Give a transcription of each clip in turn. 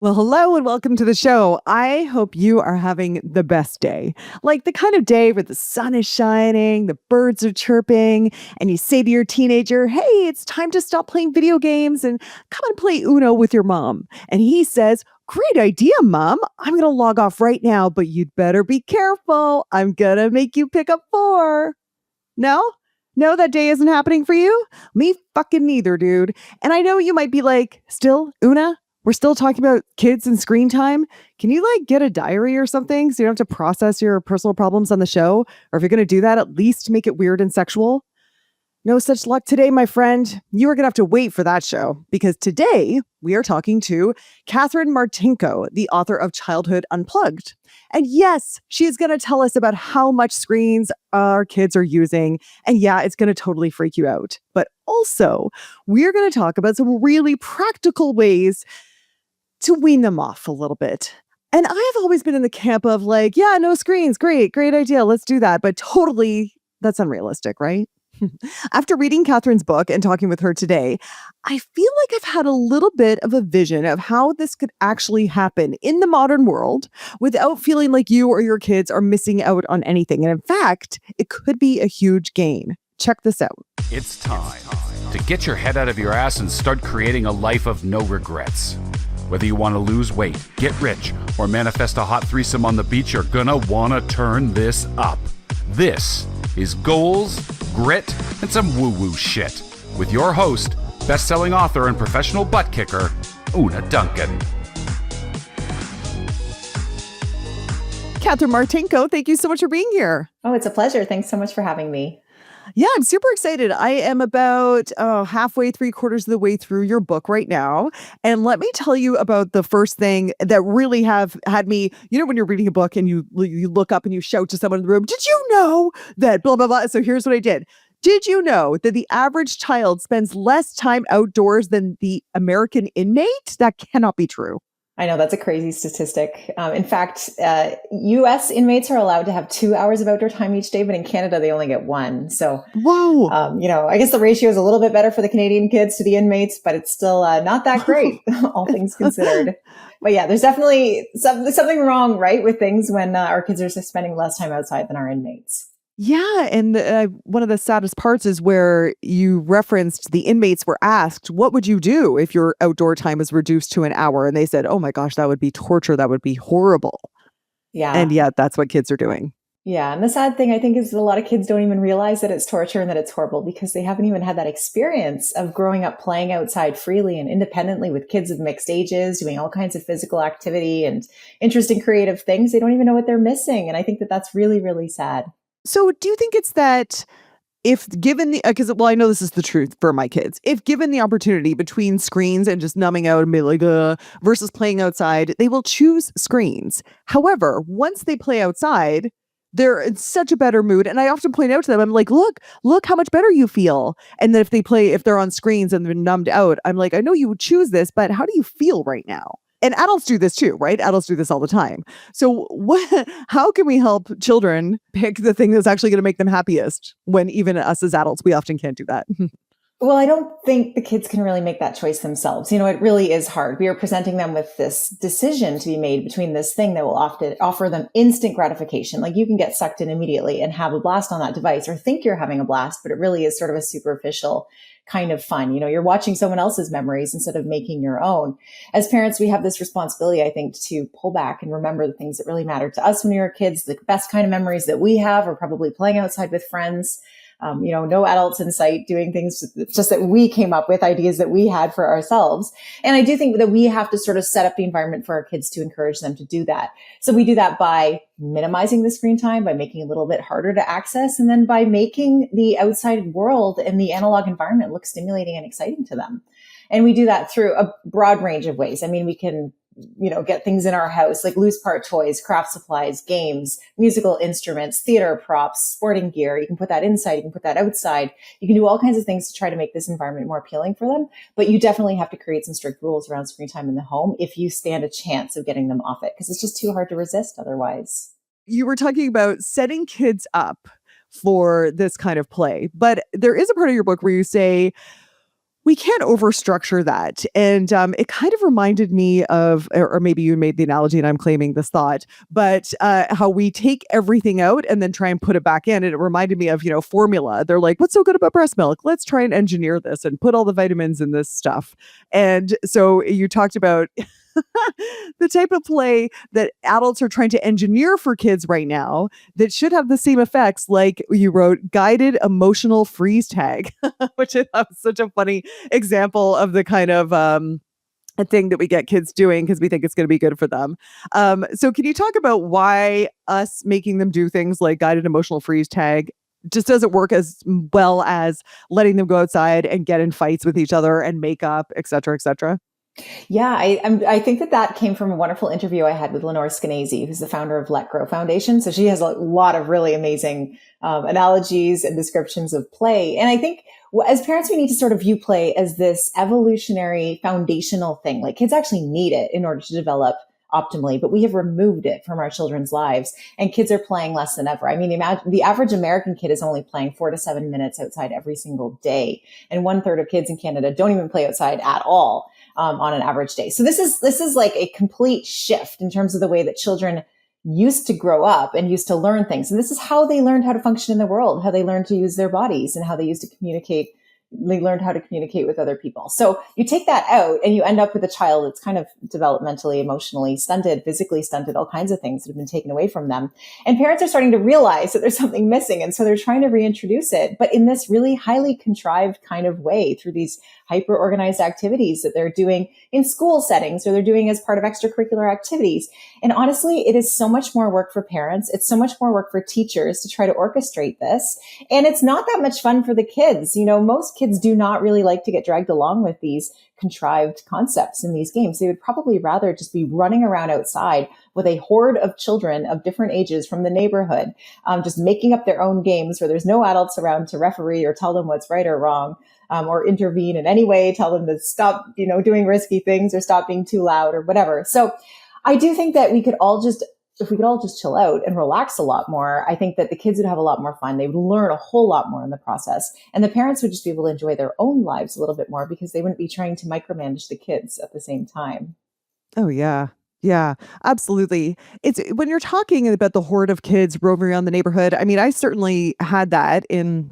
Well, hello and welcome to the show. I hope you are having the best day. Like the kind of day where the sun is shining, the birds are chirping, and you say to your teenager, "Hey, it's time to stop playing video games and come and play Uno with your mom." And he says, "Great idea, Mom. I'm going to log off right now, but you'd better be careful. I'm going to make you pick up four." No? No, that day isn't happening for you? Me fucking neither, dude. And I know you might be like, still, Una? We're still talking about kids and screen time? Can you like get a diary or something so you don't have to process your personal problems on the show? Or if you're going to do that, at least make it weird and sexual? No such luck today, my friend. You are going to have to wait for that show because today we are talking to Katherine Martinko, the author of Childhood Unplugged. And yes, she's going to tell us about how much screens our kids are using. And yeah, it's going to totally freak you out. But also, we're going to talk about some really practical ways to wean them off a little bit. And I have always been in the camp of like, yeah, no screens. Great idea. Let's do that. But totally, that's unrealistic, right? After reading Catherine's book and talking with her today, I feel like I've had a little bit of a vision of how this could actually happen in the modern world without feeling like you or your kids are missing out on anything. And in fact, it could be a huge gain. Check this out. It's time to get your head out of your ass and start creating a life of no regrets. Whether you want to lose weight, get rich, or manifest a hot threesome on the beach, you're gonna want to turn this up. This is Goals, Grit, and some woo-woo shit with your host, best-selling author and professional butt kicker, Una Duncan. Katherine Martinko, thank you so much for being here. Oh, it's a pleasure. Thanks so much for having me. Yeah, I'm super excited. I am about halfway, 3/4 of the way through your book right now. And let me tell you about the first thing that really have had me, when you're reading a book and you look up and you shout to someone in the room, "Did you know that blah, blah, blah?" So here's what I did. Did you know that the average child spends less time outdoors than the American inmate? That cannot be true. I know that's a crazy statistic. In fact, U.S. inmates are allowed to have 2 hours of outdoor time each day, but in Canada, they only get one. So, whoa. I guess the ratio is a little bit better for the Canadian kids to the inmates, but it's still not that great, all things considered. But yeah, there's definitely something wrong, right, with things when our kids are spending less time outside than our inmates. Yeah, and one of the saddest parts is where you referenced the inmates were asked, what would you do if your outdoor time was reduced to an hour? And they said, oh my gosh, that would be torture. That would be horrible. Yeah. And yet that's what kids are doing. Yeah. And the sad thing, I think, is that a lot of kids don't even realize that it's torture and that it's horrible because they haven't even had that experience of growing up playing outside freely and independently with kids of mixed ages, doing all kinds of physical activity and interesting creative things. They don't even know what they're missing. And I think that that's really, really sad. So do you think it's that if given the, because, I know this is the truth for my kids, if given the opportunity between screens and just numbing out and be like, versus playing outside, they will choose screens. However, once they play outside, they're in such a better mood. And I often point out to them, I'm like, look how much better you feel. And then if they're on screens and they're numbed out, I'm like, I know you would choose this, but how do you feel right now? And adults do this too, right? Adults do this all the time. So how can we help children pick the thing that's actually going to make them happiest when even us as adults, we often can't do that? Well, I don't think the kids can really make that choice themselves. It really is hard. We are presenting them with this decision to be made between this thing that will often offer them instant gratification. Like you can get sucked in immediately and have a blast on that device or think you're having a blast, but it really is sort of a superficial kind of fun. You're watching someone else's memories instead of making your own. As parents, we have this responsibility, I think, to pull back and remember the things that really mattered to us when we were kids. The best kind of memories that we have are probably playing outside with friends. No adults in sight doing things. It's just that we came up with ideas that we had for ourselves. And I do think that we have to sort of set up the environment for our kids to encourage them to do that. So we do that by minimizing the screen time, by making it a little bit harder to access, and then by making the outside world and the analog environment look stimulating and exciting to them. And we do that through a broad range of ways. I mean, we can get things in our house like loose part toys, craft supplies, games, musical instruments, theater props, sporting gear. You can put that inside. You can put that outside. You can do all kinds of things to try to make this environment more appealing for them. But you definitely have to create some strict rules around screen time in the home if you stand a chance of getting them off it, because it's just too hard to resist otherwise. You were talking about setting kids up for this kind of play, but there is a part of your book where you say, we can't overstructure that. And it kind of reminded me of, or maybe you made the analogy and I'm claiming this thought, but how we take everything out and then try and put it back in. And it reminded me of, formula. They're like, what's so good about breast milk? Let's try and engineer this and put all the vitamins in this stuff. And so you talked about the type of play that adults are trying to engineer for kids right now that should have the same effects, like you wrote guided emotional freeze tag, which I thought was such a funny example of the kind of a thing that we get kids doing because we think it's going to be good for them. So can you talk about why us making them do things like guided emotional freeze tag just doesn't work as well as letting them go outside and get in fights with each other and make up, et cetera, et cetera? Yeah, I think that came from a wonderful interview I had with Lenore Skenazy, who's the founder of Let Grow Foundation. So she has a lot of really amazing analogies and descriptions of play. And I think as parents, we need to sort of view play as this evolutionary foundational thing. Like kids actually need it in order to develop optimally, but we have removed it from our children's lives and kids are playing less than ever. I mean, the average American kid is only playing 4 to 7 minutes outside every single day. And 1/3 of kids in Canada don't even play outside at all. On an average day. So this is like a complete shift in terms of the way that children used to grow up and used to learn things. And this is how they learned how to function in the world, how they learned to use their bodies and how they used to communicate. They learned how to communicate with other people. So you take that out and you end up with a child that's kind of developmentally, emotionally stunted, physically stunted, all kinds of things that have been taken away from them. And parents are starting to realize that there's something missing. And so they're trying to reintroduce it, but in this really highly contrived kind of way through these hyper organized activities that they're doing in school settings or they're doing as part of extracurricular activities. And honestly, it is so much more work for parents. It's so much more work for teachers to try to orchestrate this. And it's not that much fun for the kids. Most kids do not really like to get dragged along with these contrived concepts in these games. They would probably rather just be running around outside with a horde of children of different ages from the neighborhood, just making up their own games where there's no adults around to referee or tell them what's right or wrong. Or intervene in any way, tell them to stop, doing risky things or stop being too loud or whatever. So I do think that if we could all just chill out and relax a lot more, I think that the kids would have a lot more fun. They would learn a whole lot more in the process. And the parents would just be able to enjoy their own lives a little bit more because they wouldn't be trying to micromanage the kids at the same time. Oh, yeah. Yeah, absolutely. It's when you're talking about the horde of kids roaming around the neighborhood. I mean, I certainly had that in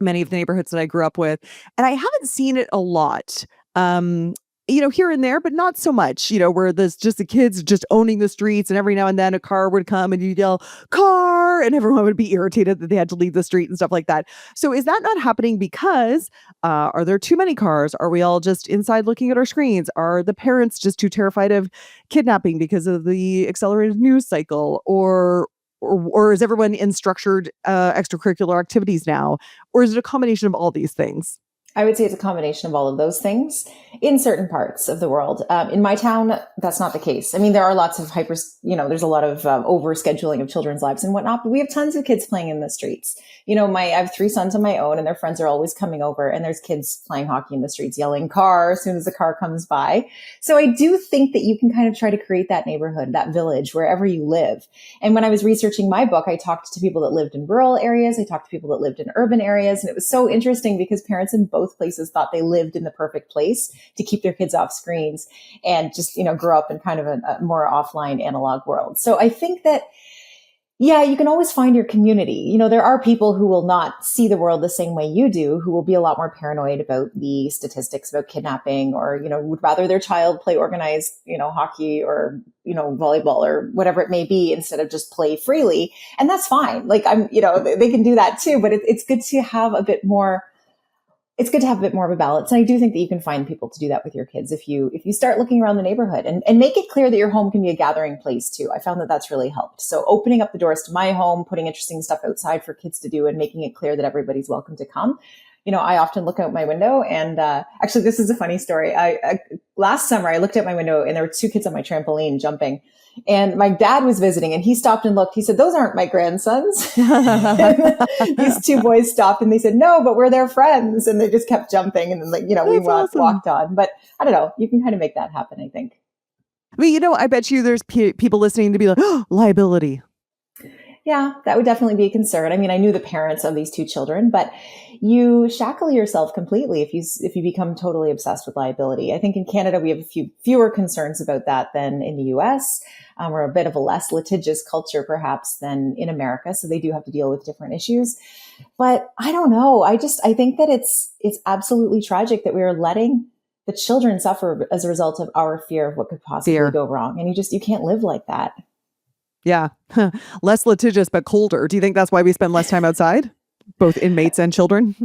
many of the neighborhoods that I grew up with. And I haven't seen it a lot. Here and there, but not so much, where there's just the kids just owning the streets and every now and then a car would come and you'd yell, car, and everyone would be irritated that they had to leave the street and stuff like that. So is that not happening because are there too many cars? Are we all just inside looking at our screens? Are the parents just too terrified of kidnapping because of the accelerated news cycle? Or is everyone in structured extracurricular activities now? Or is it a combination of all these things? I would say it's a combination of all of those things in certain parts of the world. In my town, that's not the case. I mean, there are lots of there's a lot of over scheduling of children's lives and whatnot, but we have tons of kids playing in the streets. I have 3 sons of my own and their friends are always coming over and there's kids playing hockey in the streets, yelling car as soon as the car comes by. So I do think that you can kind of try to create that neighborhood, that village, wherever you live. And when I was researching my book, I talked to people that lived in rural areas. I talked to people that lived in urban areas. And it was so interesting because parents in both places thought they lived in the perfect place to keep their kids off screens and just, grow up in kind of a more offline analog world. So I think that, yeah, you can always find your community. There are people who will not see the world the same way you do, who will be a lot more paranoid about the statistics about kidnapping or, would rather their child play organized, hockey or, volleyball or whatever it may be instead of just play freely. And that's fine. Like they can do that too, but it's good to have a bit more. It's good to have a bit more of a balance. And I do think that you can find people to do that with your kids if you start looking around the neighborhood and make it clear that your home can be a gathering place too. I found that that's really helped. So opening up the doors to my home, putting interesting stuff outside for kids to do and making it clear that everybody's welcome to come. I often look out my window and actually this is a funny story. Last summer I looked out my window and there were 2 kids on my trampoline jumping. And my dad was visiting and he stopped and looked. He said, those aren't my grandsons. These 2 boys stopped and they said, no, but we're their friends. And they just kept jumping. And then, we walked on. But I don't know. You can kind of make that happen, I think. I mean, I bet you there's people listening to be like, oh, liability. Yeah, that would definitely be a concern. I mean, I knew the parents of these two children, but you shackle yourself completely if you become totally obsessed with liability. I think in Canada we have fewer concerns about that than in the US. We're a bit of a less litigious culture, perhaps, than in America, so they do have to deal with different issues. But I don't know. I think that it's absolutely tragic that we are letting the children suffer as a result of our fear of what could possibly Fear. go wrong, and you can't live like that. Yeah. Less litigious, but colder. Do you think that's why we spend less time outside? Both inmates and children?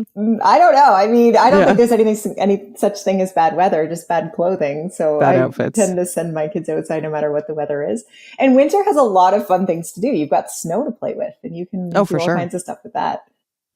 I don't know. I mean, I don't Yeah. think there's any such thing as bad weather, just bad clothing. So Bad I outfits. tend to send my kids outside no matter what the weather is. And winter has a lot of fun things to do. You've got snow to play with, and you can Oh, do for all sure. kinds of stuff with that.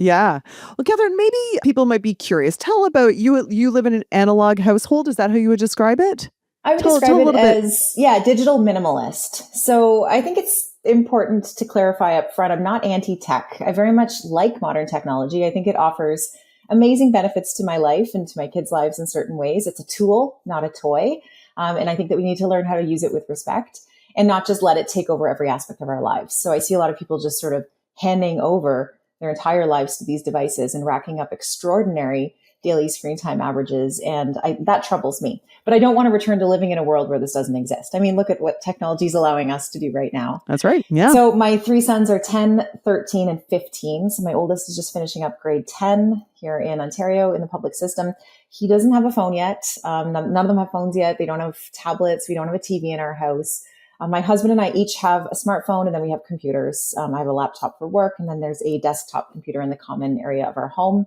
Yeah. Well, Catherine, maybe people might be curious. Tell about you. You live in an analog household. Is that how you would describe it? I would Tell describe a it little bit. as, digital minimalist. So I think it's important to clarify up front. I'm not anti-tech. I very much like modern technology. I think it offers amazing benefits to my life and to my kids' lives in certain ways. It's a tool, not a toy. And I think that we need to learn how to use it with respect and not just let it take over every aspect of our lives. So I see a lot of people just sort of handing over their entire lives to these devices and racking up extraordinary daily screen time averages. And that troubles me. But I don't want to return to living in a world where this doesn't exist. I mean, look at what technology is allowing us to do right now. That's right. Yeah. So my three sons are 10, 13, and 15. So my oldest is just finishing up grade 10 here in Ontario in the public system. He doesn't have a phone yet. None of them have phones yet. They don't have tablets. We don't have a TV in our house. My husband and I each have a smartphone, and then we have computers. I have a laptop for work, and then there's a desktop computer in the common area of our home.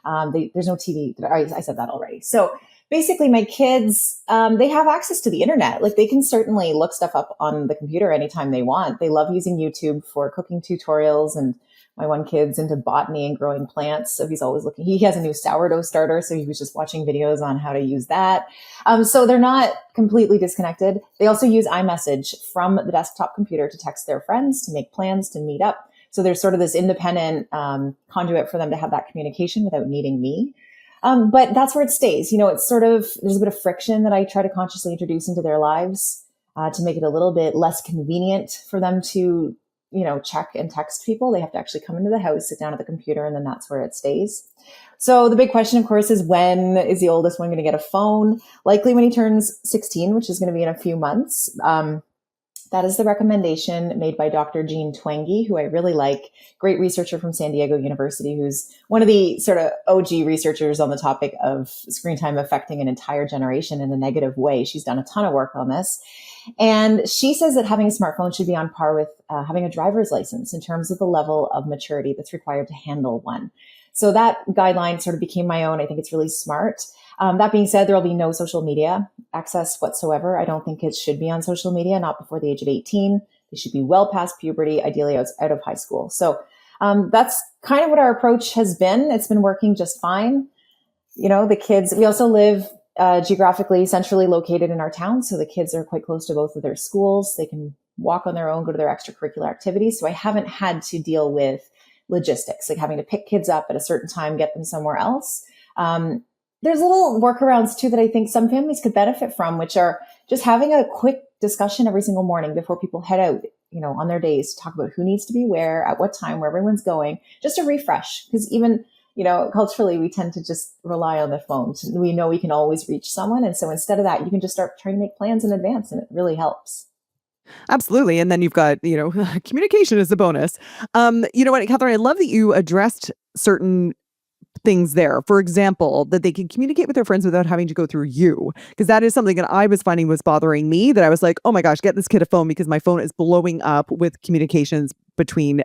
There's no TV. I said that already. So basically, my kids, they have access to the internet. Like, they can certainly look stuff up on the computer anytime they want. They love using YouTube for cooking tutorials, and my one kid's into botany and growing plants. So he's always looking. He has a new sourdough starter, so he was just watching videos on how to use that. So they're not completely disconnected. They also use iMessage from the desktop computer to text their friends, to make plans, to meet up. So there's sort of this independent conduit for them to have that communication without needing me. But that's where it stays. It's sort of, there's a bit of friction that I try to consciously introduce into their lives to make it a little bit less convenient for them to, check and text people. They have to actually come into the house, sit down at the computer, and then that's where it stays. So the big question, of course, is when is the oldest one going to get a phone? Likely when he turns 16, which is going to be in a few months. That is the recommendation made by Dr. Jean Twenge, who I really like, great researcher from San Diego University, who's one of the sort of OG researchers on the topic of screen time affecting an entire generation in a negative way. She's done a ton of work on this. And she says that having a smartphone should be on par with having a driver's license in terms of the level of maturity that's required to handle one. So that guideline sort of became my own. I think it's really smart. That being said, there will be no social media access whatsoever. I don't think kids should be on social media, not before the age of 18. They should be well past puberty, ideally out of high school. So that's kind of what our approach has been. It's been working just fine. The kids, we also live geographically centrally located in our town. So the kids are quite close to both of their schools. They can walk on their own, go to their extracurricular activities. So I haven't had to deal with logistics, like having to pick kids up at a certain time, get them somewhere else. There's little workarounds too that I think some families could benefit from, which are just having a quick discussion every single morning before people head out, on their days, to talk about who needs to be where, at what time, where everyone's going, just a refresh. Because even, culturally, we tend to just rely on the phone. We know we can always reach someone. And so instead of that, you can just start trying to make plans in advance, and it really helps. Absolutely. And then you've got, communication is a bonus. You know what, Catherine, I love that you addressed certain things there. For example, that they can communicate with their friends without having to go through you. Because that is something that I was finding was bothering me, that I was like, oh my gosh, get this kid a phone because my phone is blowing up with communications between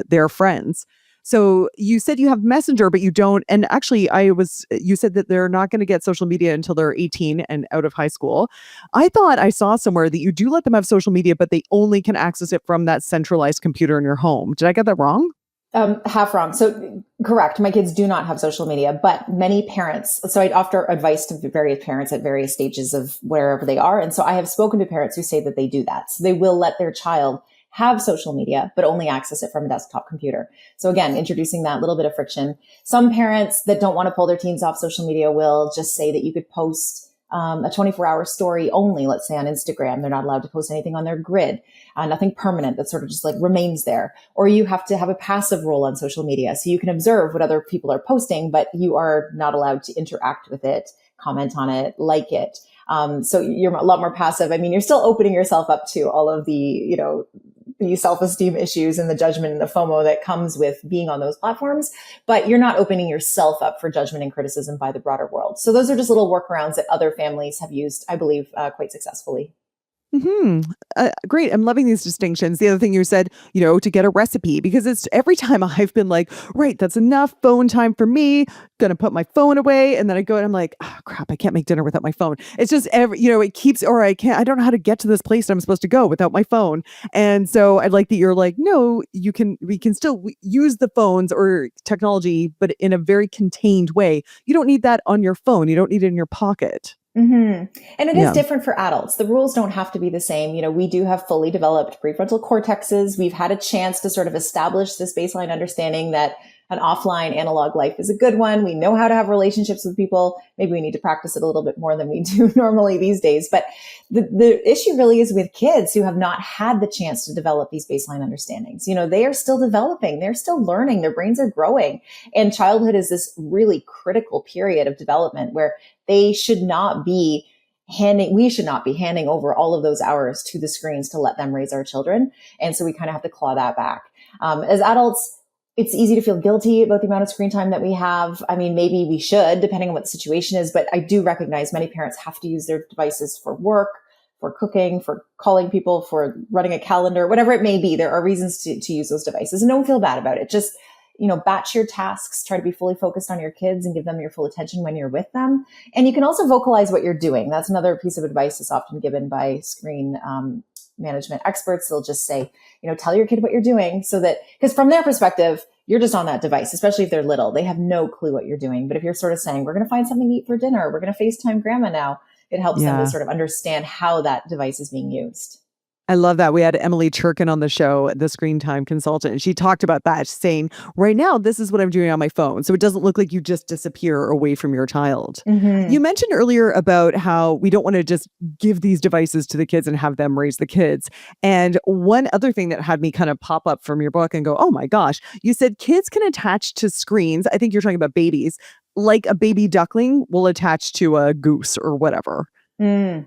their friends. So you said you have Messenger, but you don't. And actually, you said that they're not going to get social media until they're 18 and out of high school. I thought I saw somewhere that you do let them have social media, but they only can access it from that centralized computer in your home. Did I get that wrong? Half wrong. So correct. My kids do not have social media, but many parents, so I'd offer advice to various parents at various stages of wherever they are. And so I have spoken to parents who say that they do that. So they will let their child have social media, but only access it from a desktop computer. So again, introducing that little bit of friction. Some parents that don't want to pull their teens off social media will just say that you could post a 24-hour story only, let's say on Instagram. They're not allowed to post anything on their grid, nothing permanent that sort of just like remains there. Or you have to have a passive role on social media. So you can observe what other people are posting, but you are not allowed to interact with it, comment on it, like it. So you're a lot more passive. I mean, you're still opening yourself up to all of the, the self-esteem issues and the judgment and the FOMO that comes with being on those platforms, but you're not opening yourself up for judgment and criticism by the broader world. So those are just little workarounds that other families have used, I believe, quite successfully. Great. I'm loving these distinctions. The other thing you said, to get a recipe, because it's every time I've been like, right, that's enough phone time for me. Gonna put my phone away. And then I go and I'm like, oh, crap, I can't make dinner without my phone. It's just it keeps, or I don't know how to get to this place I'm supposed to go without my phone. And so I like that you're like, no, we can still use the phones or technology, but in a very contained way. You don't need that on your phone. You don't need it in your pocket. Mm-hmm. And it is different for adults. The rules don't have to be the same. We do have fully developed prefrontal cortexes. We've had a chance to sort of establish this baseline understanding that an offline analog life is a good one. We know how to have relationships with people. Maybe we need to practice it a little bit more than we do normally these days. But the issue really is with kids who have not had the chance to develop these baseline understandings. They are still developing. They're still learning. Their brains are growing. And childhood is this really critical period of development where we should not be handing over all of those hours to the screens to let them raise our children. And so we kind of have to claw that back. As adults, it's easy to feel guilty about the amount of screen time that we have. I mean, maybe we should, depending on what the situation is, but I do recognize many parents have to use their devices for work, for cooking, for calling people, for running a calendar, whatever it may be. There are reasons to use those devices, and don't feel bad about it. Just, batch your tasks, try to be fully focused on your kids and give them your full attention when you're with them. And you can also vocalize what you're doing. That's another piece of advice that's often given by screen management experts. They'll just say, tell your kid what you're doing, so that, because from their perspective, you're just on that device, especially if they're little. They have no clue what you're doing. But if you're sort of saying, we're going to find something to eat for dinner, we're going to FaceTime grandma now, it helps them to sort of understand how that device is being used. I love that. We had Emily Churkin on the show, the screen time consultant, and she talked about that, saying, right now, this is what I'm doing on my phone. So it doesn't look like you just disappear away from your child. Mm-hmm. You mentioned earlier about how we don't want to just give these devices to the kids and have them raise the kids. And one other thing that had me kind of pop up from your book and go, oh my gosh, you said kids can attach to screens. I think you're talking about babies, like a baby duckling will attach to a goose or whatever. Mm.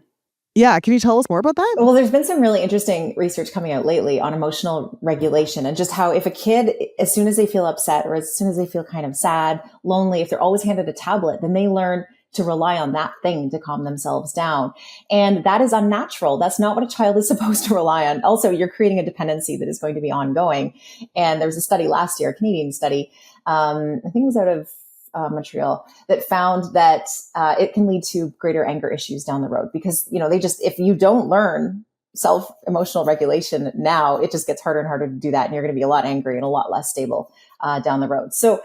Yeah. Can you tell us more about that? Well, there's been some really interesting research coming out lately on emotional regulation and just how if a kid, as soon as they feel upset or as soon as they feel kind of sad, lonely, if they're always handed a tablet, then they learn to rely on that thing to calm themselves down. And that is unnatural. That's not what a child is supposed to rely on. Also, you're creating a dependency that is going to be ongoing. And there was a study last year, a Canadian study, I think it was out of Montreal, that found that it can lead to greater anger issues down the road because, if you don't learn emotional regulation now, it just gets harder and harder to do that. And you're going to be a lot angry and a lot less stable down the road. So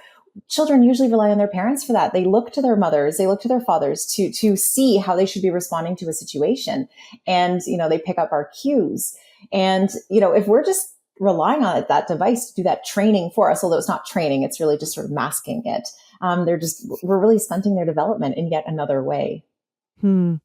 children usually rely on their parents for that. They look to their mothers, they look to their fathers to see how they should be responding to a situation. And, they pick up our cues. And, if we're just relying on that device to do that training for us, although it's not training, it's really just sort of masking it. We're really stunting their development in yet another way. You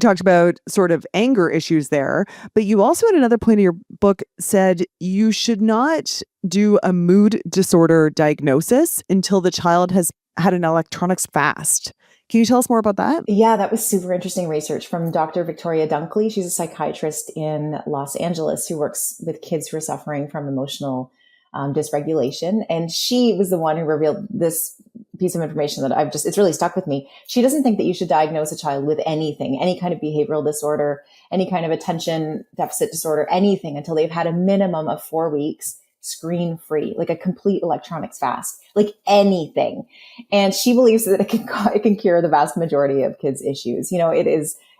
talked about sort of anger issues there, but you also at another point in your book said you should not do a mood disorder diagnosis until the child has had an electronics fast. Can you tell us more about that? Yeah, that was super interesting research from Dr. Victoria Dunkley. She's a psychiatrist in Los Angeles who works with kids who are suffering from emotional dysregulation. And she was the one who revealed this piece of information that it's really stuck with me. She doesn't think that you should diagnose a child with anything, any kind of behavioral disorder, any kind of attention deficit disorder, anything until they've had a minimum of 4 weeks screen free, like a complete electronics fast, like anything. And she believes that it can cure the vast majority of kids' issues.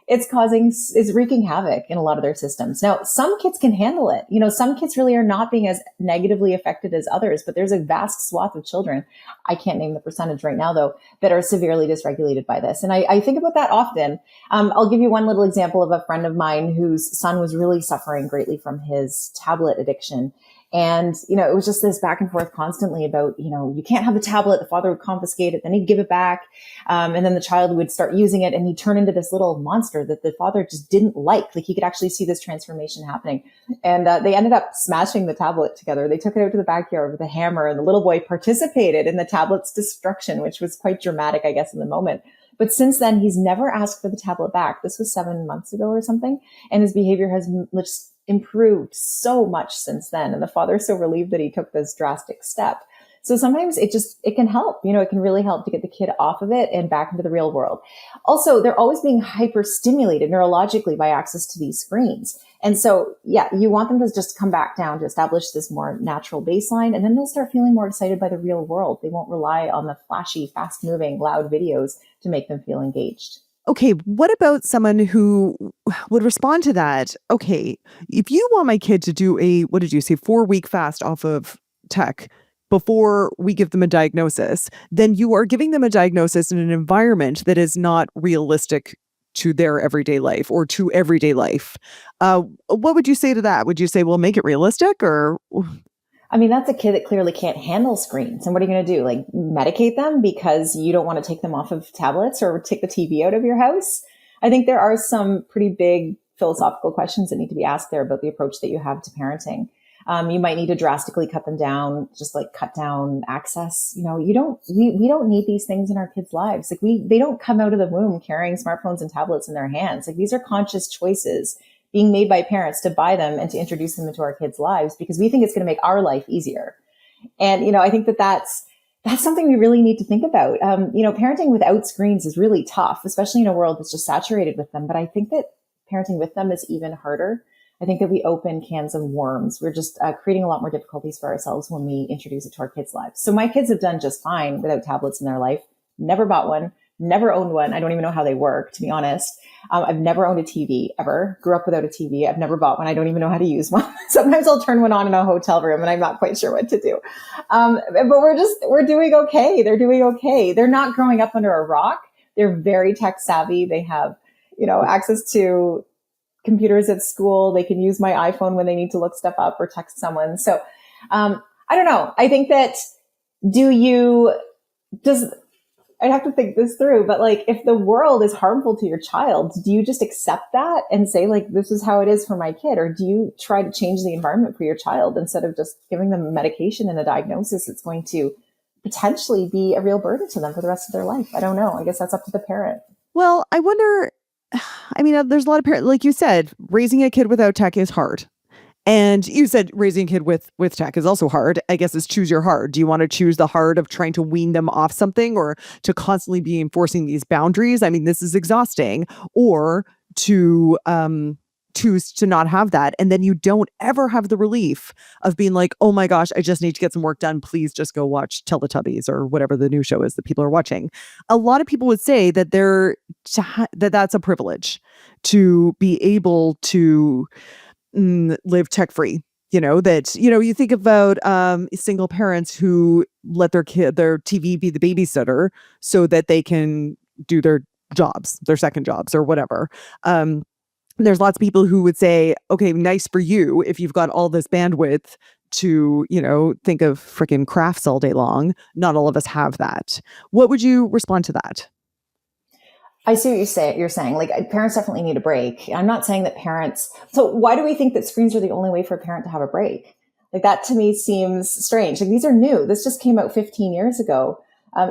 It's wreaking havoc in a lot of their systems. Now, some kids can handle it. Some kids really are not being as negatively affected as others, but there's a vast swath of children. I can't name the percentage right now, though, that are severely dysregulated by this. And I think about that often. I'll give you one little example of a friend of mine whose son was really suffering greatly from his tablet addiction. And, it was just this back and forth constantly about, you can't have the tablet. The father would confiscate it, then he'd give it back. And then the child would start using it and he'd turn into this little monster that the father just didn't like. Like he could actually see this transformation happening. And they ended up smashing the tablet together. They took it out to the backyard with a hammer, and the little boy participated in the tablet's destruction, which was quite dramatic, I guess, in the moment. But since then, he's never asked for the tablet back. This was 7 months ago or something. And his behavior has just improved so much since then. And the father's so relieved that he took this drastic step. So sometimes it can help, it can really help to get the kid off of it and back into the real world. Also, they're always being hyper stimulated neurologically by access to these screens. And so, yeah, you want them to just come back down to establish this more natural baseline, and then they'll start feeling more excited by the real world. They won't rely on the flashy, fast moving, loud videos to make them feel engaged. Okay, what about someone who would respond to that? Okay, if you want my kid to do what did you say, 4-week fast off of tech before we give them a diagnosis, then you are giving them a diagnosis in an environment that is not realistic to their everyday life or to everyday life. What would you say to that? Would you say, well, make it realistic, or? I mean, that's a kid that clearly can't handle screens. And what are you going to do? Like medicate them because you don't want to take them off of tablets or take the TV out of your house? I think there are some pretty big philosophical questions that need to be asked there about the approach that you have to parenting. You might need to drastically cut them down, just like cut down access. We don't need these things in our kids' lives. Like they don't come out of the womb carrying smartphones and tablets in their hands. Like these are conscious choices being made by parents to buy them and to introduce them into our kids' lives because we think it's going to make our life easier. And, I think that's something we really need to think about. Parenting without screens is really tough, especially in a world that's just saturated with them. But I think that parenting with them is even harder. I think that we open cans of worms. We're just creating a lot more difficulties for ourselves when we introduce it to our kids' lives. So my kids have done just fine without tablets in their life. Never bought one, never owned one. I don't even know how they work, to be honest. I've never owned a TV ever. Grew up without a TV. I've never bought one. I don't even know how to use one. Sometimes I'll turn one on in a hotel room and I'm not quite sure what to do. But we're doing okay. They're doing okay. They're not growing up under a rock. They're very tech savvy. They have, access to computers at school. They can use my iPhone when they need to look stuff up or text someone. So, I don't know. I think that I'd have to think this through, but like, if the world is harmful to your child, do you just accept that and say like, this is how it is for my kid? Or do you try to change the environment for your child instead of just giving them a medication and a diagnosis that's going to potentially be a real burden to them for the rest of their life? I don't know. I guess that's up to the parent. Well, I wonder, there's a lot of parents, like you said, raising a kid without tech is hard. And you said raising a kid with tech is also hard. I guess it's choose your hard. Do you want to choose the hard of trying to wean them off something, or to constantly be enforcing these boundaries? This is exhausting. Or to choose to not have that. And then you don't ever have the relief of being like, oh my gosh, I just need to get some work done. Please just go watch Teletubbies or whatever the new show is that people are watching. A lot of people would say that that's a privilege to be able to live tech free. You think about single parents who let their TV be the babysitter so that they can do their jobs, their second jobs or whatever. There's lots of people who would say, okay, nice for you if you've got all this bandwidth to, think of freaking crafts all day long. Not all of us have that. What would you respond to that? I see what you're saying. Like, parents definitely need a break. I'm not saying that so why do we think that screens are the only way for a parent to have a break? Like, that to me seems strange. Like, these are new. This just came out 15 years ago.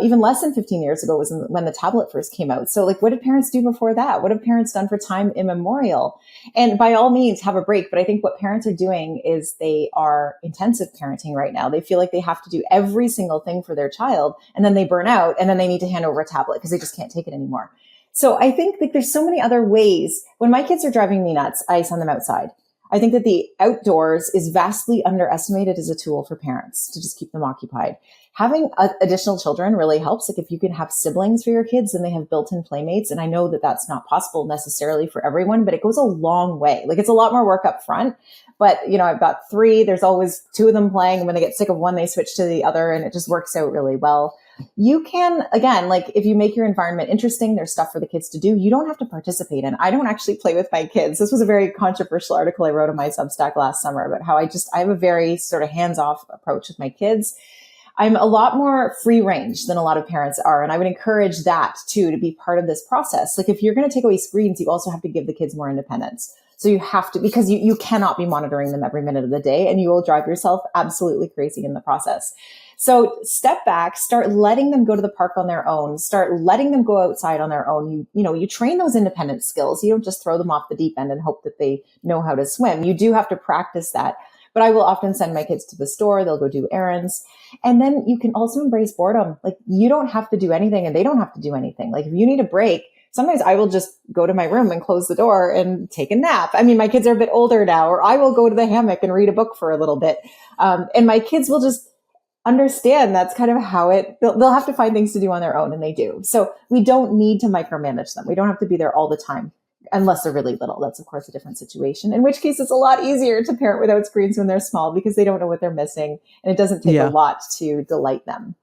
Even less than 15 years ago was when the tablet first came out. So like, what did parents do before that? What have parents done for time immemorial? And by all means, have a break. But I think what parents are doing is they are intensive parenting right now. They feel like they have to do every single thing for their child, and then they burn out, and then they need to hand over a tablet because they just can't take it anymore. So I think that there's so many other ways. When my kids are driving me nuts, I send them outside. I think that the outdoors is vastly underestimated as a tool for parents to just keep them occupied. Having additional children really helps. Like, if you can have siblings for your kids and they have built-in playmates, and I know that that's not possible necessarily for everyone, but it goes a long way. Like, it's a lot more work up front, but I've got 3, there's always 2 of them playing. And when they get sick of one, they switch to the other, and it just works out really well. you can, again, like if you make your environment interesting, there's stuff for the kids to do. You don't have to participate in. I don't actually play with my kids. This was a very controversial article I wrote on my Substack last summer about how I have a very sort of hands-off approach with my kids. I'm a lot more free range than a lot of parents are. And I would encourage that too, to be part of this process. Like if you're going to take away screens, you also have to give the kids more independence. So you have to, because you cannot be monitoring them every minute of the day, and you will drive yourself absolutely crazy in the process. So step back, start letting them go to the park on their own, start letting them go outside on their own. You train those independent skills. You don't just throw them off the deep end and hope that they know how to swim. You do have to practice that. But I will often send my kids to the store. They'll go do errands. And then you can also embrace boredom. Like you don't have to do anything and they don't have to do anything. Like if you need a break, sometimes I will just go to my room and close the door and take a nap. I mean, my kids are a bit older now, or I will go to the hammock and read a book for a little bit. And my kids will just understand that's kind of how they'll have to find things to do on their own, and they do. So we don't need to micromanage them. We don't have to be there all the time. Unless they're really little. That's, of course, a different situation, in which case it's a lot easier to parent without screens when they're small because they don't know what they're missing. And it doesn't take a lot to delight them.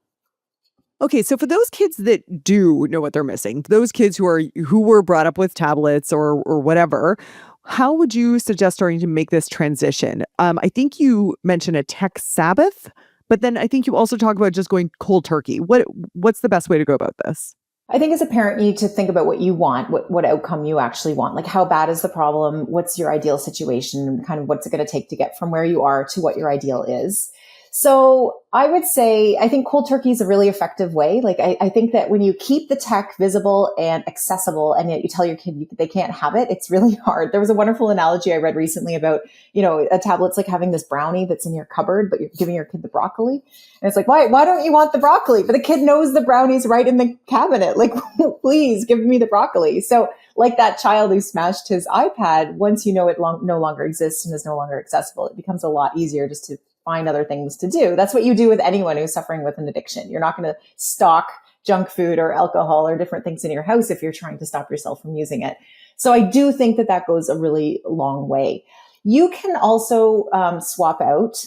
Okay, so for those kids that do know what they're missing, those kids who were brought up with tablets or whatever, how would you suggest starting to make this transition? I think you mentioned a tech Sabbath, but then I think you also talk about just going cold turkey. What's the best way to go about this? I think as a parent, you need to think about what you want, what outcome you actually want. Like how bad is the problem? What's your ideal situation? Kind of what's it going to take to get from where you are to what your ideal is? So I would say, I think cold turkey is a really effective way. Like I think that when you keep the tech visible and accessible, and yet you tell your kid they can't have it, it's really hard. There was a wonderful analogy I read recently about, a tablet's like having this brownie that's in your cupboard, but you're giving your kid the broccoli. And it's like, why don't you want the broccoli? But the kid knows the brownie's right in the cabinet. Like, please give me the broccoli. So like that child who smashed his iPad, once you know it no longer exists and is no longer accessible, it becomes a lot easier just to find other things to do. That's what you do with anyone who's suffering with an addiction. You're not going to stock junk food or alcohol or different things in your house if you're trying to stop yourself from using it. So I do think that goes a really long way. You can also swap out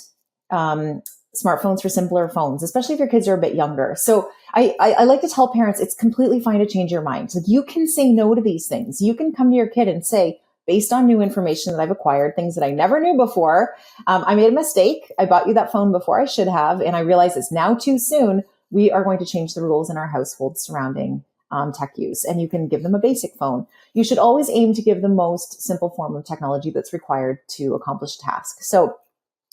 smartphones for simpler phones, especially if your kids are a bit younger. So I like to tell parents it's completely fine to change your mind. Like you can say no to these things. You can come to your kid and say, based on new information that I've acquired, things that I never knew before, I made a mistake. I bought you that phone before I should have, and I realize it's now too soon. We are going to change the rules in our household surrounding tech use, and you can give them a basic phone. You should always aim to give the most simple form of technology that's required to accomplish a task. So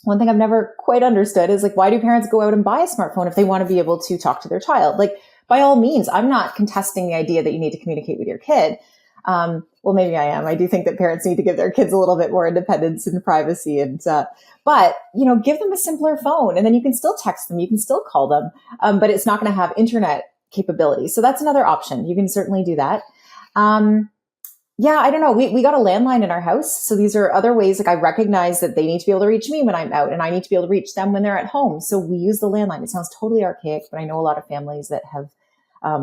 one thing I've never quite understood is like, why do parents go out and buy a smartphone if they want to be able to talk to their child? Like, by all means, I'm not contesting the idea that you need to communicate with your kid. Well, maybe I am. I do think that parents need to give their kids a little bit more independence and privacy, but give them a simpler phone, and then you can still text them, you can still call them, but it's not going to have internet capability. So that's another option. You can certainly do that. I don't know. We got a landline in our house. So these are other ways. Like I recognize that they need to be able to reach me when I'm out, and I need to be able to reach them when they're at home. So we use the landline. It sounds totally archaic, but I know a lot of families that have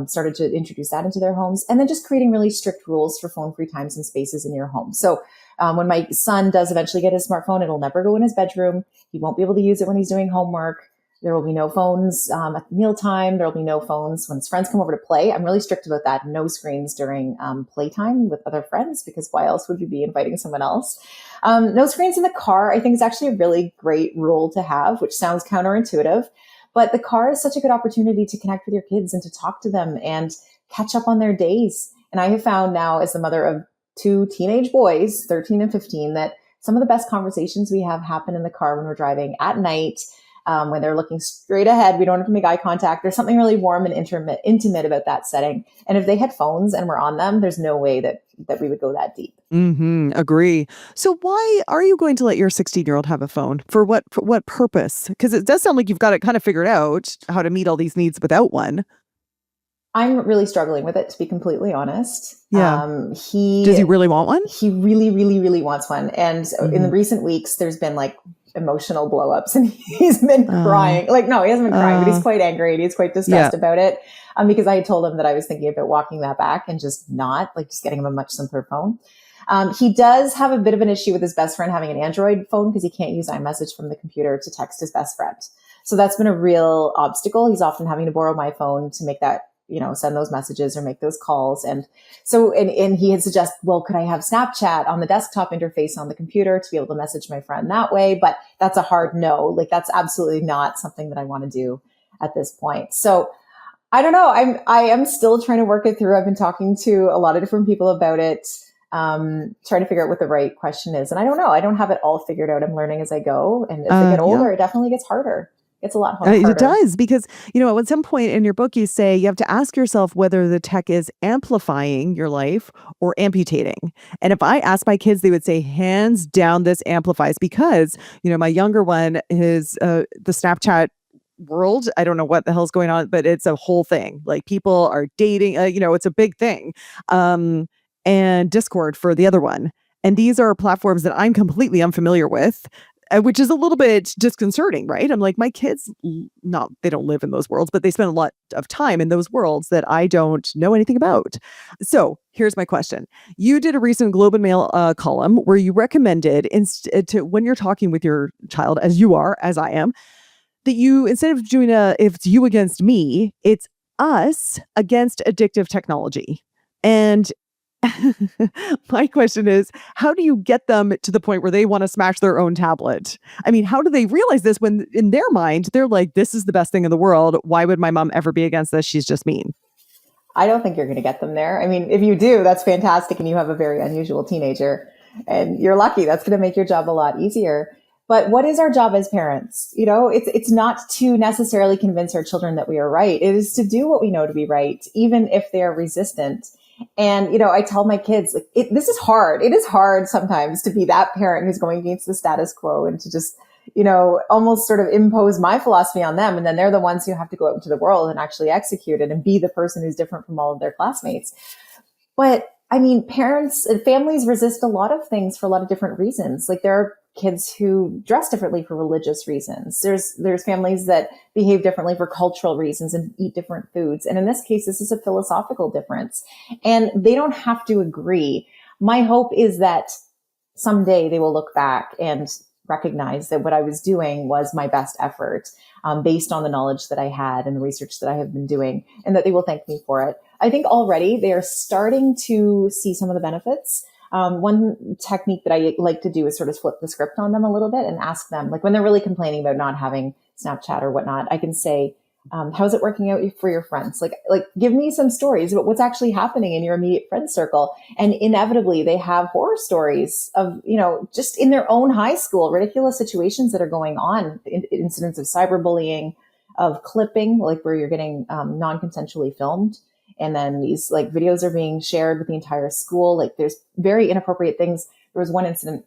started to introduce that into their homes, and then just creating really strict rules for phone-free times and spaces in your home. So when my son does eventually get his smartphone, it'll never go in his bedroom. He won't be able to use it when he's doing homework. There will be no phones at mealtime. There will be no phones when his friends come over to play. I'm really strict about that. No screens during playtime with other friends, because why else would you be inviting someone else? No screens in the car, I think, is actually a really great rule to have, which sounds counterintuitive. But the car is such a good opportunity to connect with your kids and to talk to them and catch up on their days. And I have found now, as the mother of two teenage boys, 13 and 15, that some of the best conversations we have happen in the car when we're driving at night, when they're looking straight ahead. We don't have to make eye contact. There's something really warm and intimate about that setting. And if they had phones and were on them, there's no way that we would go that deep. Agree. So why are you going to let your 16-year-old have a phone? For what purpose? Because it does sound like you've got it kind of figured out how to meet all these needs without one. I'm really struggling with it, to be completely honest. Yeah. Does he really want one? He really, really, really wants one. And in the recent weeks, there's been like emotional blow-ups, and he's been crying. Like, no, he hasn't been crying, but he's quite angry and he's quite distressed about it. Because I had told him that I was thinking about walking that back and just getting him a much simpler phone. He does have a bit of an issue with his best friend having an Android phone because he can't use iMessage from the computer to text his best friend. So that's been a real obstacle. He's often having to borrow my phone to make that, send those messages or make those calls. And so, and he had suggested, well, could I have Snapchat on the desktop interface on the computer to be able to message my friend that way? But that's a hard no. Like, that's absolutely not something that I want to do at this point. So I don't know. I am still trying to work it through. I've been talking to a lot of different people about it, trying to figure out what the right question is. And I don't know. I don't have it all figured out. I'm learning as I go. And as I get older, it definitely gets harder. It's a lot harder. It does, because, at some point in your book, you say you have to ask yourself whether the tech is amplifying your life or amputating. And if I ask my kids, they would say, hands down, this amplifies, because, my younger one is the Snapchat world. I don't know what the hell's going on, but it's a whole thing. Like, people are dating, it's a big thing. And Discord for the other one. And these are platforms that I'm completely unfamiliar with, which is a little bit disconcerting, right? I'm like, my kids, they don't live in those worlds, but they spend a lot of time in those worlds that I don't know anything about. So here's my question. You did a recent Globe and Mail column where you recommended, when you're talking with your child, as you are, as I am, that you, instead of doing if it's you against me, it's us against addictive technology. And my question is, how do you get them to the point where they want to smash their own tablet? I mean, how do they realize this when in their mind, they're like, this is the best thing in the world. Why would my mom ever be against this? She's just mean. I don't think you're going to get them there. I mean, if you do, that's fantastic. And you have a very unusual teenager and you're lucky. That's going to make your job a lot easier. But what is our job as parents? It's not to necessarily convince our children that we are right. It is to do what we know to be right, even if they are resistant. And, I tell my kids, this is hard. It is hard sometimes to be that parent who's going against the status quo and to just, almost sort of impose my philosophy on them. And then they're the ones who have to go out into the world and actually execute it and be the person who's different from all of their classmates. But I mean, parents and families resist a lot of things for a lot of different reasons. Like, there are kids who dress differently for religious reasons. There's families that behave differently for cultural reasons and eat different foods. And in this case, this is a philosophical difference. And they don't have to agree. My hope is that someday they will look back and recognize that what I was doing was my best effort, based on the knowledge that I had and the research that I have been doing, and that they will thank me for it. I think already they are starting to see some of the benefits. One technique that I like to do is sort of flip the script on them a little bit and ask them, like, when they're really complaining about not having Snapchat or whatnot, I can say, how's it working out for your friends? Like, give me some stories about what's actually happening in your immediate friend circle. And inevitably they have horror stories of, just in their own high school, ridiculous situations that are going on, incidents of cyberbullying, of clipping, like where you're getting non-consensually filmed. And then these videos are being shared with the entire school. Like, there's very inappropriate things. There was one incident,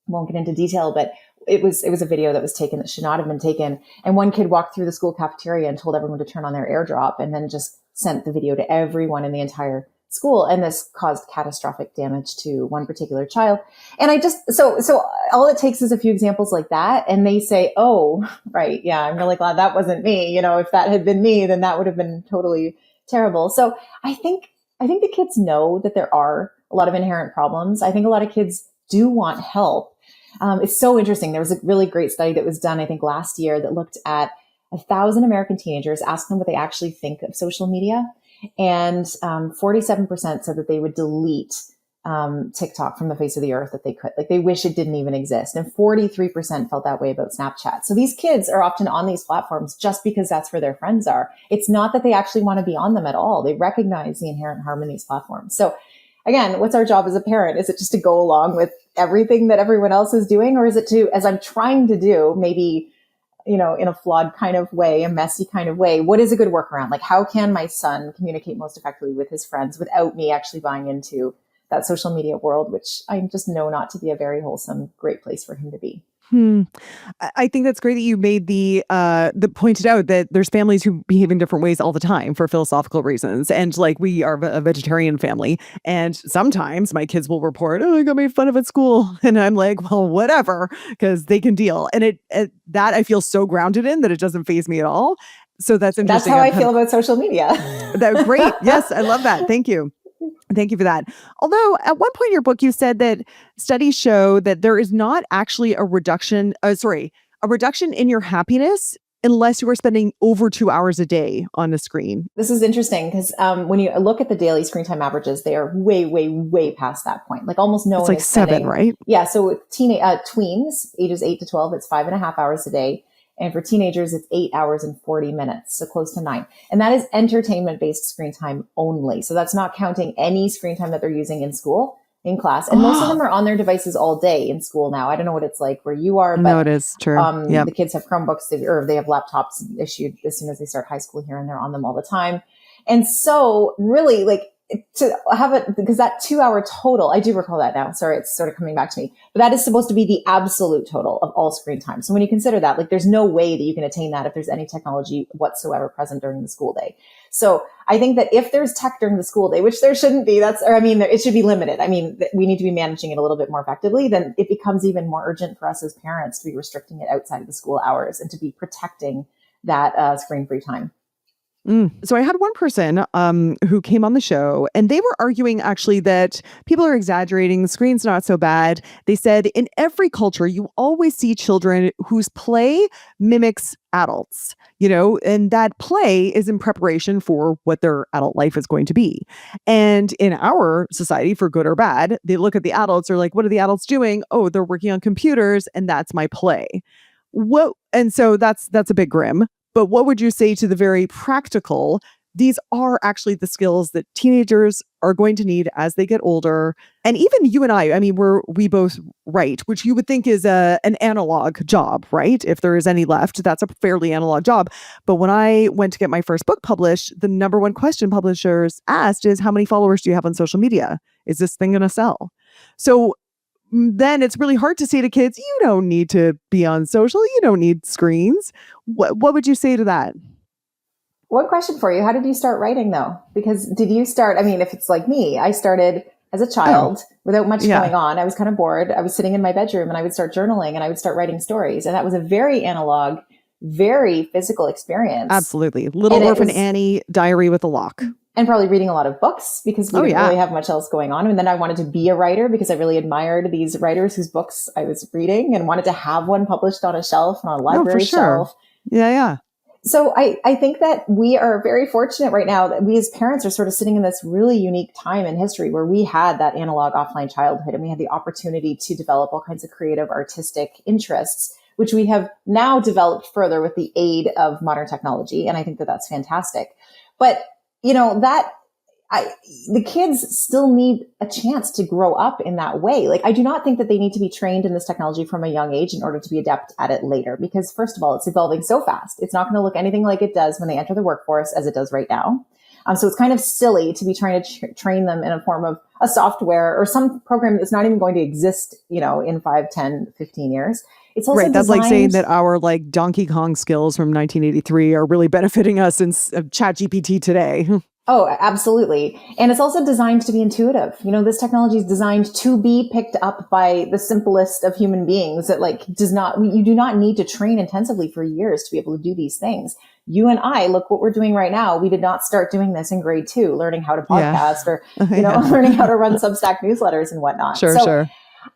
won't get into detail, but it was a video that was taken that should not have been taken. And one kid walked through the school cafeteria and told everyone to turn on their AirDrop, and then just sent the video to everyone in the entire school. And this caused catastrophic damage to one particular child. And so all it takes is a few examples like that. And they say, oh, right. Yeah, I'm really glad that wasn't me. If that had been me, then that would have been totally terrible. So I think the kids know that there are a lot of inherent problems. I think a lot of kids do want help. It's so interesting. There was a really great study that was done, I think, last year that looked at 1,000 American teenagers, asked them what they actually think of social media. And 47% said that they would delete TikTok from the face of the earth if they could. Like, they wish it didn't even exist. And 43% felt that way about Snapchat. So these kids are often on these platforms just because that's where their friends are. It's not that they actually want to be on them at all. They recognize the inherent harm in these platforms. So again, what's our job as a parent? Is it just to go along with everything that everyone else is doing? Or is it to, as I'm trying to do, maybe, in a flawed kind of way, a messy kind of way, what is a good workaround? Like, how can my son communicate most effectively with his friends without me actually buying into that social media world, which I just know not to be a very wholesome, great place for him to be. I think that's great that you made that pointed out that there's families who behave in different ways all the time for philosophical reasons. And like, we are a vegetarian family. And sometimes my kids will report, oh, I got made fun of at school. And I'm like, well, whatever, because they can deal. And that I feel so grounded in that it doesn't faze me at all. So that's interesting. That's how I feel about social media. That's great. Yes, I love that. Thank you. Thank you for that. Although at one point in your book, you said that studies show that there is not actually a reduction in your happiness unless you are spending over 2 hours a day on the screen. This is interesting because when you look at the daily screen time averages, they are way, way, way past that point. Like almost no It's one like is spending, 7, right? Yeah. So with tweens, ages 8 to 12, it's 5.5 hours a day. And for teenagers, it's 8 hours and 40 minutes. So close to 9. And that is entertainment based screen time only. So that's not counting any screen time that they're using in school, in class. And most of them are on their devices all day in school now. I don't know what it's like where you are, but No, it is true. Yep. the kids have Chromebooks or they have laptops issued as soon as they start high school here, and they're on them all the time. And so really like to have it, because that 2 hour total, I do recall that now. Sorry, it's sort of coming back to me, but that is supposed to be the absolute total of all screen time. So when you consider that, like there's no way that you can attain that if there's any technology whatsoever present during the school day. So I think that if there's tech during the school day, which there shouldn't be, it should be limited. I mean, we need to be managing it a little bit more effectively. Then it becomes even more urgent for us as parents to be restricting it outside of the school hours and to be protecting that screen-free time. So I had one person who came on the show, and they were arguing actually that people are exaggerating. The screen's not so bad. They said in every culture, you always see children whose play mimics adults, and that play is in preparation for what their adult life is going to be. And in our society, for good or bad, they look at the adults, are like, what are the adults doing? Oh, they're working on computers, and that's my play. And so that's a bit grim. But what would you say to the very practical? These are actually the skills that teenagers are going to need as they get older. And even you and I mean, we both write, which you would think is an analog job, right? If there is any left, that's a fairly analog job. But when I went to get my first book published, the number one question publishers asked is, how many followers do you have on social media? Is this thing going to sell? So then it's really hard to say to kids, you don't need to be on social. You don't need screens. What would you say to that? One question for you. How did you start writing though? Because did you start, if it's like me, I started as a child without much going on. I was kind of bored. I was sitting in my bedroom and I would start journaling and I would start writing stories. And that was a very analog, very physical experience. Absolutely. Little Orphan Annie, Diary with a Lock. And probably reading a lot of books because we didn't really have much else going on. And then I wanted to be a writer because I really admired these writers whose books I was reading and wanted to have one published on a shelf and on a library shelf. Yeah. So I think that we are very fortunate right now that we as parents are sort of sitting in this really unique time in history where we had that analog offline childhood and we had the opportunity to develop all kinds of creative, artistic interests, which we have now developed further with the aid of modern technology. And I think that that's fantastic. But the kids still need a chance to grow up in that way. Like, I do not think that they need to be trained in this technology from a young age in order to be adept at it later, because first of all, it's evolving so fast. It's not going to look anything like it does when they enter the workforce as it does right now. So it's kind of silly to be trying to train them in a form of a software or some program that's not even going to exist, in 5, 10, 15 years. It's also right. That's like saying that our Donkey Kong skills from 1983 are really benefiting us in ChatGPT today. Oh, absolutely. And it's also designed to be intuitive. This technology is designed to be picked up by the simplest of human beings that you do not need to train intensively for years to be able to do these things. You and I, look what we're doing right now. We did not start doing this in grade 2, learning how to podcast or, learning how to run Substack newsletters and whatnot. Sure.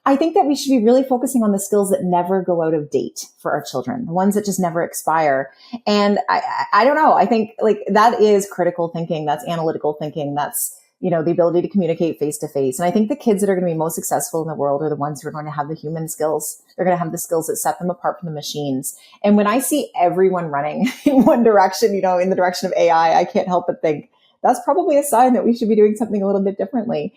I think that we should be really focusing on the skills that never go out of date for our children, the ones that just never expire. And I don't know. I think that is critical thinking. That's analytical thinking. That's, the ability to communicate face to face. And I think the kids that are going to be most successful in the world are the ones who are going to have the human skills. They're going to have the skills that set them apart from the machines. And when I see everyone running in one direction, in the direction of AI, I can't help but think that's probably a sign that we should be doing something a little bit differently.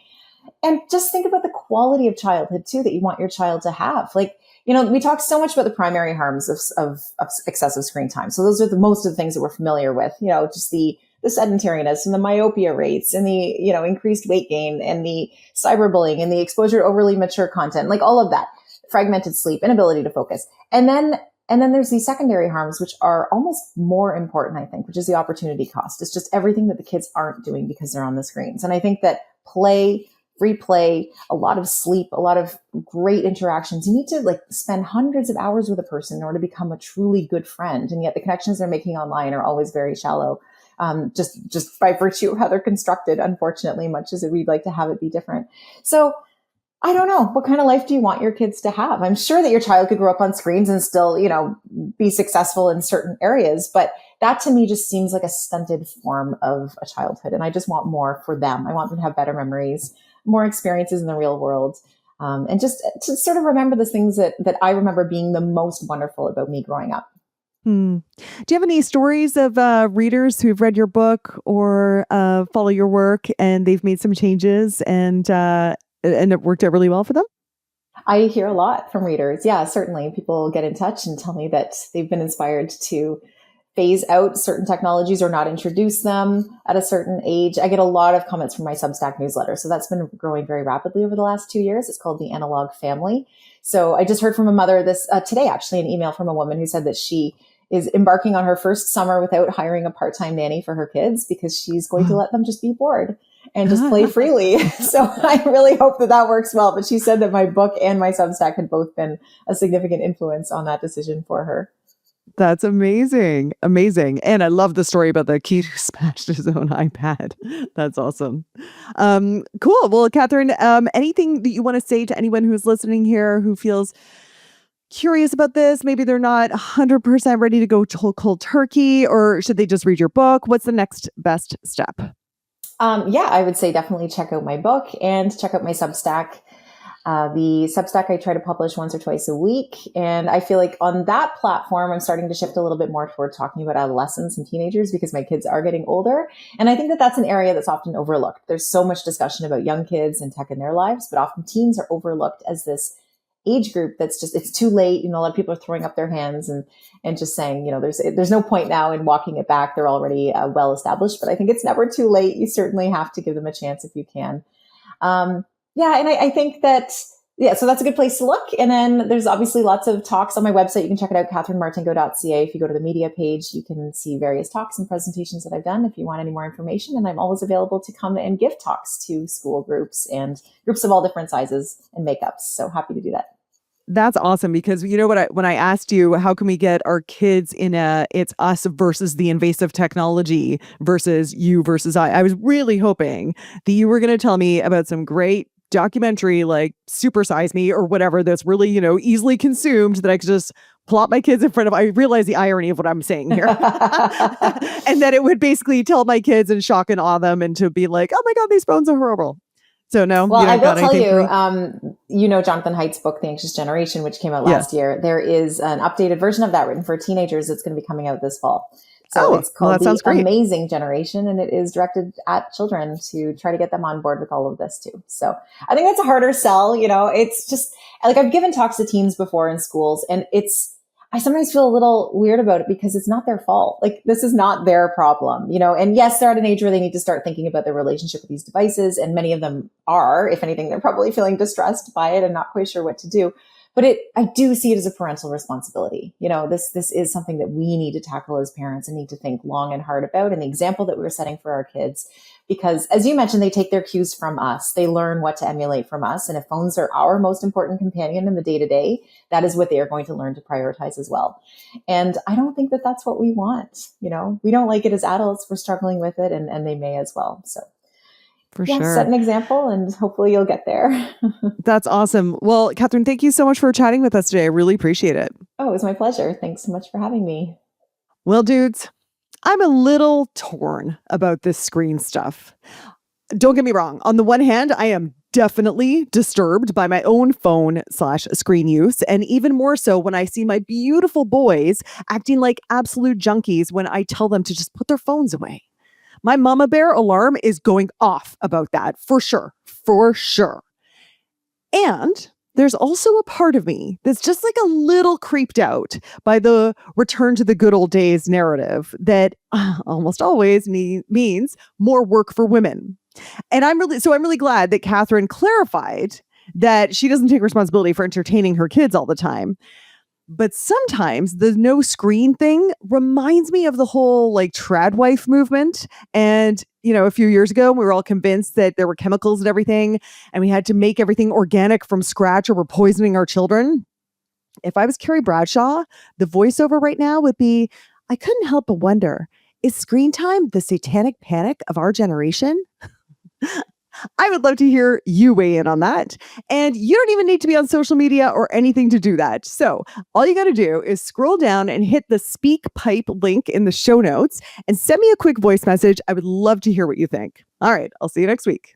And just think about the quality of childhood too, that you want your child to have. We talk so much about the primary harms of excessive screen time. So those are most of the things that we're familiar with, just the sedentariness and the myopia rates and the, increased weight gain and the cyberbullying and the exposure to overly mature content, all of that, fragmented sleep, inability to focus. And then there's these secondary harms, which are almost more important, I think, which is the opportunity cost. It's just everything that the kids aren't doing because they're on the screens. And I think that free play, a lot of sleep, a lot of great interactions. You need to spend hundreds of hours with a person in order to become a truly good friend. And yet the connections they're making online are always very shallow, just by virtue of how they're constructed, unfortunately, much as we'd like to have it be different. So I don't know. What kind of life do you want your kids to have? I'm sure that your child could grow up on screens and still, be successful in certain areas. But that to me just seems like a stunted form of a childhood. And I just want more for them. I want them to have better memories, more experiences in the real world. And just to sort of remember the things that I remember being the most wonderful about me growing up. Do you have any stories of readers who've read your book or follow your work and they've made some changes and it worked out really well for them? I hear a lot from readers. Yeah, certainly. People get in touch and tell me that they've been inspired to phase out certain technologies or not introduce them at a certain age. I get a lot of comments from my Substack newsletter. So that's been growing very rapidly over the last 2 years. It's called The Analog Family. So I just heard from a mother today, actually, an email from a woman who said that she is embarking on her first summer without hiring a part-time nanny for her kids because she's going to let them just be bored and just play freely. So I really hope that works well. But she said that my book and my Substack had both been a significant influence on that decision for her. That's amazing. Amazing. And I love the story about the kid who smashed his own iPad. That's awesome. Cool. Well, Katherine, anything that you want to say to anyone who's listening here who feels curious about this? Maybe they're not 100% ready to go cold turkey, or should they just read your book? What's the next best step? I would say definitely check out my book and check out my Substack. The Substack I try to publish once or twice a week. And I feel like on that platform, I'm starting to shift a little bit more toward talking about adolescents and teenagers because my kids are getting older. And I think that that's an area that's often overlooked. There's so much discussion about young kids and tech in their lives, but often teens are overlooked as this age group that's just, it's too late. A lot of people are throwing up their hands and just saying, there's no point now in walking it back. They're already well established, but I think it's never too late. You certainly have to give them a chance if you can. And I think that, so that's a good place to look. And then there's obviously lots of talks on my website. You can check it out, katherinemartinko.ca. If you go to the media page, you can see various talks and presentations that I've done if you want any more information. And I'm always available to come and give talks to school groups and groups of all different sizes and makeups. So happy to do that. That's awesome because when I asked you, how can we get our kids in it's us versus the invasive technology versus you versus I was really hoping that you were going to tell me about some great documentary like Super Size Me or whatever that's really, easily consumed that I could just plop my kids in front of. I realize the irony of what I'm saying here. And that it would basically tell my kids and shock and awe them and to be like, oh my God, these phones are horrible. So no. Well, I will tell you, Jonathan Haidt's book, The Anxious Generation, which came out last year. There is an updated version of that written for teenagers that's going to be coming out this fall. So it's called The Amazing Generation, and it is directed at children to try to get them on board with all of this too. So I think that's a harder sell. It's just like I've given talks to teens before in schools, and I sometimes feel a little weird about it because it's not their fault. Like this is not their problem, and yes, they're at an age where they need to start thinking about their relationship with these devices. And many of them are, if anything, they're probably feeling distressed by it and not quite sure what to do. But I do see it as a parental responsibility. This is something that we need to tackle as parents and need to think long and hard about. And the example that we're setting for our kids, because as you mentioned, they take their cues from us. They learn what to emulate from us. And if phones are our most important companion in the day to day, that is what they are going to learn to prioritize as well. And I don't think that that's what we want. We don't like it as adults. We're struggling with it and they may as well. So. For sure. Set an example and hopefully you'll get there. That's awesome. Well, Katherine, thank you so much for chatting with us today. I really appreciate it. Oh, it was my pleasure. Thanks so much for having me. Well, dudes, I'm a little torn about this screen stuff. Don't get me wrong. On the one hand, I am definitely disturbed by my own phone/screen use. And even more so when I see my beautiful boys acting like absolute junkies when I tell them to just put their phones away. My mama bear alarm is going off about that for sure. For sure. And there's also a part of me that's just like a little creeped out by the return to the good old days narrative that almost always means more work for women. And I'm really glad that Katherine clarified that she doesn't take responsibility for entertaining her kids all the time. But sometimes the no screen thing reminds me of the whole like trad wife movement. And, a few years ago, we were all convinced that there were chemicals and everything, and we had to make everything organic from scratch or we're poisoning our children. If I was Carrie Bradshaw, the voiceover right now would be, I couldn't help but wonder, is screen time the satanic panic of our generation? I would love to hear you weigh in on that. And you don't even need to be on social media or anything to do that. So all you got to do is scroll down and hit the Speak Pipe link in the show notes and send me a quick voice message. I would love to hear what you think. All right, I'll see you next week.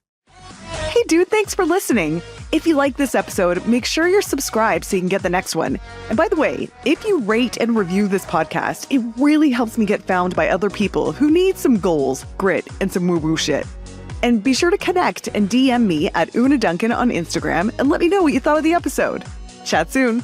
Hey dude, thanks for listening. If you like this episode, make sure you're subscribed so you can get the next one. And by the way, if you rate and review this podcast, it really helps me get found by other people who need some goals, grit, and some woo-woo shit. And be sure to connect and DM me at Una Duncan on Instagram and let me know what you thought of the episode. Chat soon.